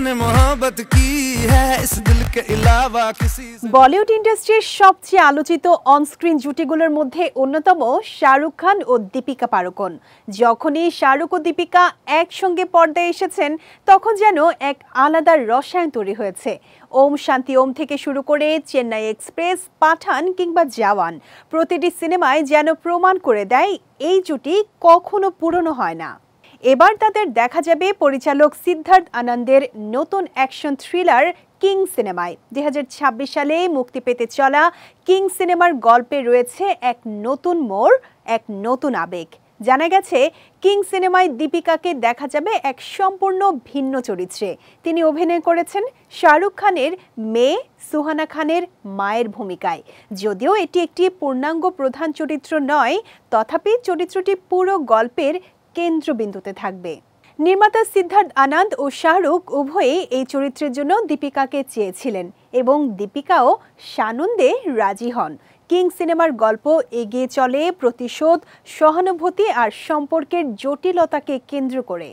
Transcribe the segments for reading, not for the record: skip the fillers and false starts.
मैंने मोहब्बत की है इस दिल के अलावा किसी से। বলিউড ইন্ডাস্ট্রির সবচেয়ে আলোচিত অনস্ক্রিন জুটিগুলোর মধ্যে অন্যতম শাহরুখ খান ও দীপিকা পাড়ুকোন। যখনই শাহরুখ ও দীপিকা একসঙ্গে পর্দায় এসেছেন তখন যেন এক আলাদা রসায়ন তৈরি হয়েছে। ওম শান্তি ওম থেকে শুরু করে চেন্নাই এক্সপ্রেস, পাঠান কিংবা জওয়ান, প্রতিটি সিনেমায় যেন প্রমাণ করে দেয় এই জুটি কখনো পুরনো হয় না। এবার তাদের দেখা যাবে পরিচালক সিদ্ধার্থ আনন্দের নতুন অ্যাকশন থ্রিলার কিং সিনেমায়। 2026 সালে মুক্তি পেতে চলা কিং সিনেমার গল্পে রয়েছে এক নতুন মোড়, এক নতুন আবেগ। জানা গেছে কিং সিনেমায় দীপিকাকে দেখা যাবে এক সম্পূর্ণ ভিন্ন চরিত্রে। তিনি অভিনয় করেছেন শাহরুখ খানের মেয়ে সুহানা খানের মায়ের ভূমিকায়। যদিও এটি একটি পূর্ণাঙ্গ প্রধান চরিত্র নয়, তথাপি চরিত্রটি পুরো গল্পের কেন্দ্রবিন্দুতে থাকবে। নির্মাতা সিদ্ধার্থ আনন্দ ও শাহরুখ উভয়েই এই চরিত্রের জন্য দীপিকাকে চেয়েছিলেন এবং দীপিকাও সানন্দে রাজি হন। কিং সিনেমার গল্প এগিয়ে চলে প্রতিশোধ, সহানুভূতি আর সম্পর্কের জটিলতাকে কেন্দ্র করে।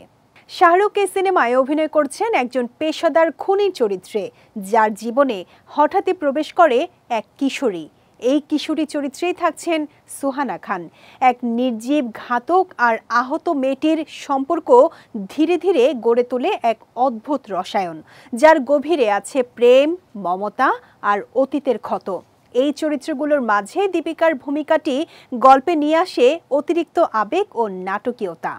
শাহরুখ এই সিনেমায় অভিনয় করছেন একজন পেশাদার খুনির চরিত্রে, যার জীবনে হঠাৎই প্রবেশ করে এক কিশোরী। এই কিশোরী চরিত্রেই থাকছেন সুহানা খান। এক নির্জীব ঘাতক আর আহত মেয়েটির সম্পর্ক ধীরে ধীরে গড়ে তোলে এক অদ্ভুত রসায়ন, যার গভীরে আছে প্রেম, মমতা আর অতীতের ক্ষত। এই চরিত্রগুলোর মাঝে দীপিকার ভূমিকাটি গল্পে নিয়ে আসে অতিরিক্ত আবেগ ও নাটকীয়তা।